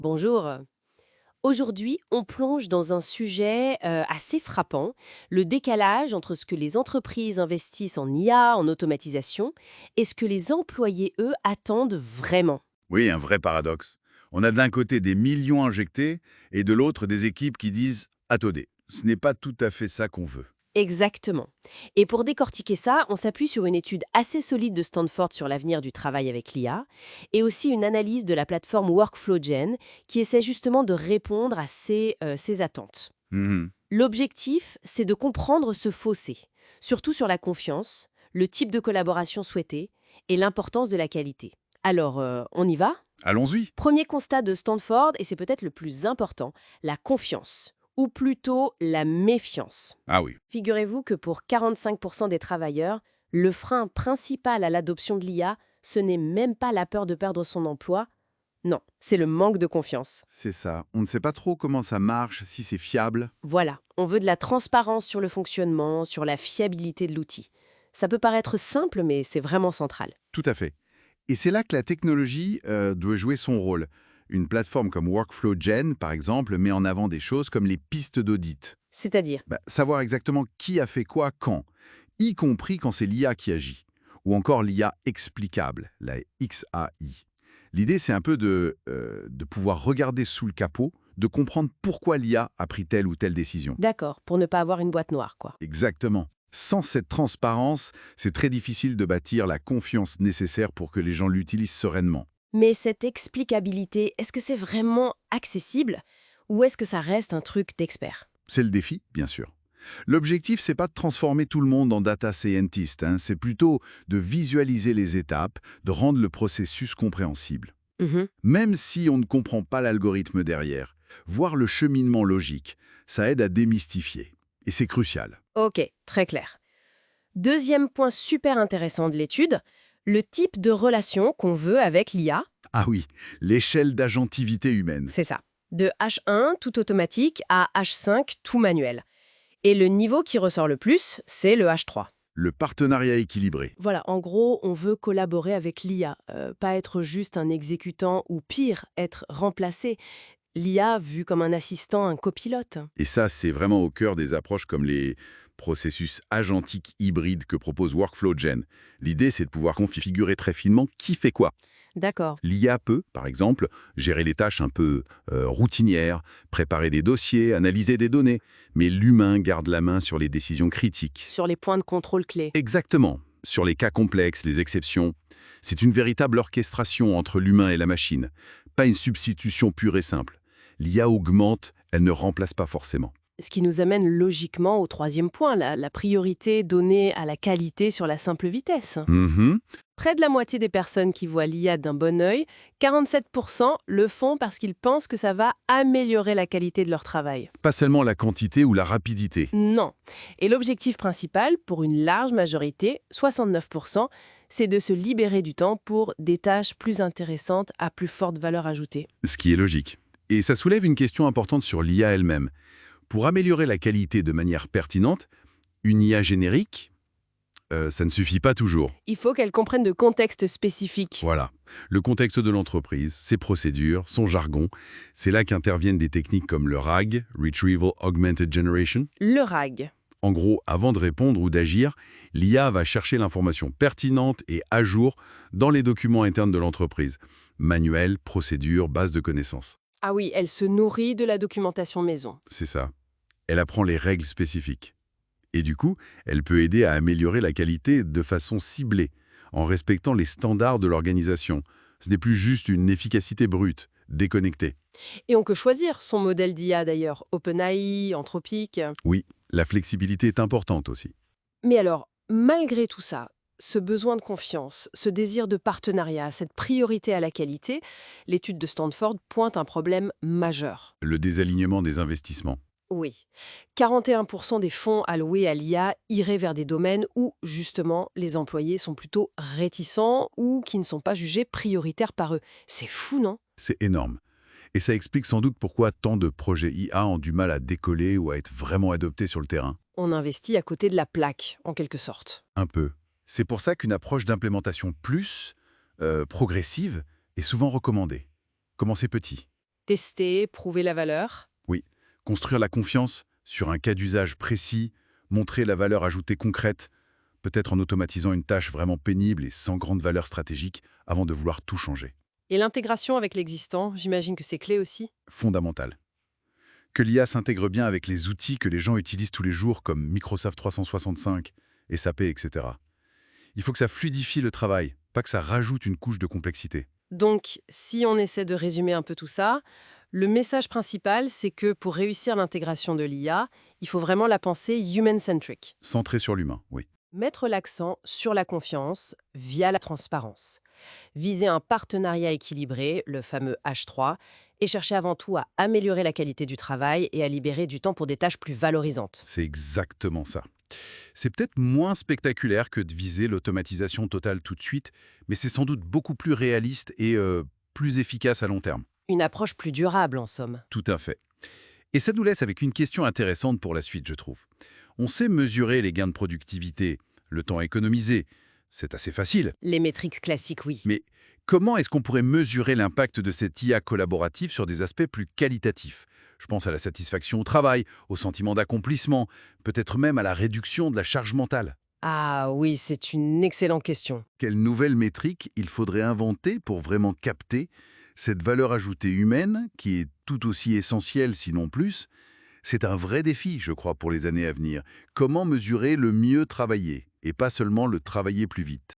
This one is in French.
Bonjour. Aujourd'hui, on plonge dans un sujet assez frappant, le décalage entre ce que les entreprises investissent en IA, en automatisation, et ce que les employés, eux, attendent vraiment. Oui, un vrai paradoxe. On a d'un côté des millions injectés et de l'autre des équipes qui disent attendez, ce n'est pas tout à fait ça qu'on veut. Exactement. Et pour décortiquer ça, on s'appuie sur une étude assez solide de Stanford sur l'avenir du travail avec l'IA, et aussi une analyse de la plateforme WorkflowGen, qui essaie justement de répondre à ces attentes. Mhm. L'objectif, c'est de comprendre ce fossé, surtout sur la confiance, le type de collaboration souhaité et l'importance de la qualité. Alors, on y va? Allons-y. Premier constat de Stanford, et c'est peut-être le plus important, la confiance, ou plutôt la méfiance. Ah oui, Figurez-vous que pour 45% des travailleurs, le frein principal à l'adoption de l'IA, ce n'est même pas la peur de perdre son emploi, non, c'est le manque de confiance. c'est ça. On ne sait pas trop comment ça marche, si c'est fiable. Voilà, on veut de la transparence sur le fonctionnement, sur la fiabilité de l'outil. Ça peut paraître simple, mais c'est vraiment central. Tout à fait. Et c'est là que la technologie doit jouer son rôle. Une plateforme comme WorkflowGen, par exemple, met en avant des choses comme les pistes d'audit. C'est-à-dire, Savoir exactement qui a fait quoi quand, y compris quand c'est l'IA qui agit. Ou encore l'IA explicable, la XAI. L'idée, c'est un peu de pouvoir regarder sous le capot, de comprendre pourquoi l'IA a pris telle ou telle décision. d'accord, pour ne pas avoir une boîte noire, quoi. Exactement. Sans cette transparence, c'est très difficile de bâtir la confiance nécessaire pour que les gens l'utilisent sereinement. Mais cette explicabilité, est-ce que c'est vraiment accessible ou est-ce que ça reste un truc d'expert? C'est le défi, bien sûr. L'objectif, c'est pas de transformer tout le monde en data scientist, c'est plutôt de visualiser les étapes, de rendre le processus compréhensible. Mhm. Même si on ne comprend pas l'algorithme derrière, voir le cheminement logique, ça aide à démystifier. Et c'est crucial. Ok, très clair. Deuxième point super intéressant de l'étude, le type de relation qu'on veut avec l'IA, Ah oui, l'échelle d'agentivité humaine. c'est ça. De H1, tout automatique, à H5, tout manuel. Et le niveau qui ressort le plus, c'est le H3. Le partenariat équilibré. Voilà, en gros, on veut collaborer avec l'IA, pas être juste un exécutant ou pire, être remplacé. L'IA vu comme un assistant, un copilote. Et ça, c'est vraiment au cœur des approches comme les processus agentiques hybrides que propose WorkflowGen. L'idée, c'est de pouvoir configurer très finement qui fait quoi. D'accord. L'IA peut, par exemple, gérer les tâches un peu routinières, préparer des dossiers, analyser des données, mais l'humain garde la main sur les décisions critiques. Sur les points de contrôle clés. Exactement. Sur les cas complexes, les exceptions, c'est une véritable orchestration entre l'humain et la machine, pas une substitution pure et simple. L'IA augmente, elle ne remplace pas forcément. Ce qui nous amène logiquement au troisième point, la priorité donnée à la qualité sur la simple vitesse. Mhm. Près de la moitié des personnes qui voient l'IA d'un bon œil, 47% le font parce qu'ils pensent que ça va améliorer la qualité de leur travail. Pas seulement la quantité ou la rapidité. Non. Et l'objectif principal, pour une large majorité, 69%, c'est de se libérer du temps pour des tâches plus intéressantes à plus forte valeur ajoutée. Ce qui est logique. Et ça soulève une question importante sur l'IA elle-même. Pour améliorer la qualité de manière pertinente, une IA générique, ça ne suffit pas toujours. Il faut qu'elle comprenne de contextes spécifiques. Voilà. Le contexte de l'entreprise, ses procédures, son jargon, c'est là qu'interviennent des techniques comme le RAG, Retrieval Augmented Generation. Le RAG. En gros, avant de répondre ou d'agir, l'IA va chercher l'information pertinente et à jour dans les documents internes de l'entreprise. Manuels, procédures, bases de connaissances. Ah oui, elle se nourrit de la documentation maison. C'est ça. Elle apprend les règles spécifiques. Et du coup, elle peut aider à améliorer la qualité de façon ciblée, en respectant les standards de l'organisation. Ce n'est plus juste une efficacité brute, déconnectée. Et on peut choisir son modèle d'IA d'ailleurs, OpenAI, Anthropic. Oui, la flexibilité est importante aussi. Mais alors, malgré tout ça, ce besoin de confiance, ce désir de partenariat, cette priorité à la qualité, l'étude de Stanford pointe un problème majeur. Le désalignement des investissements. Oui, 41% des fonds alloués à l'IA iraient vers des domaines où, justement, les employés sont plutôt réticents ou qui ne sont pas jugés prioritaires par eux. C'est fou, non? C'est énorme. Et ça explique sans doute pourquoi tant de projets IA ont du mal à décoller ou à être vraiment adoptés sur le terrain. On investit à côté de la plaque, en quelque sorte. Un peu. C'est pour ça qu'une approche d'implémentation plus progressive est souvent recommandée. Commencez petit. Tester, prouver la valeur. Oui, construire la confiance sur un cas d'usage précis, montrer la valeur ajoutée concrète, peut-être en automatisant une tâche vraiment pénible et sans grande valeur stratégique avant de vouloir tout changer. Et l'intégration avec l'existant, j'imagine que c'est clé aussi. Fondamental. Que l'IA s'intègre bien avec les outils que les gens utilisent tous les jours comme Microsoft 365, SAP, etc. Il faut que ça fluidifie le travail, pas que ça rajoute une couche de complexité. Donc, si on essaie de résumer un peu tout ça, le message principal, c'est que pour réussir l'intégration de l'IA, il faut vraiment la penser human-centric. Centré sur l'humain, oui. Mettre l'accent sur la confiance via la transparence. Viser un partenariat équilibré, le fameux H3, et chercher avant tout à améliorer la qualité du travail et à libérer du temps pour des tâches plus valorisantes. C'est exactement ça. C'est peut-être moins spectaculaire que de viser l'automatisation totale tout de suite, mais c'est sans doute beaucoup plus réaliste et plus efficace à long terme. Une approche plus durable, en somme. Tout à fait. Et ça nous laisse avec une question intéressante pour la suite, je trouve. On sait mesurer les gains de productivité, le temps économisé. C'est assez facile. Les métriques classiques, oui. Mais comment est-ce qu'on pourrait mesurer l'impact de cette IA collaborative sur des aspects plus qualitatifs? Je pense à la satisfaction au travail, au sentiment d'accomplissement, peut-être même à la réduction de la charge mentale. Ah oui, c'est une excellente question. Quelle nouvelle métrique il faudrait inventer pour vraiment capter cette valeur ajoutée humaine qui est tout aussi essentielle, sinon plus? C'est un vrai défi, je crois, pour les années à venir. Comment mesurer le mieux travailler et pas seulement le travailler plus vite?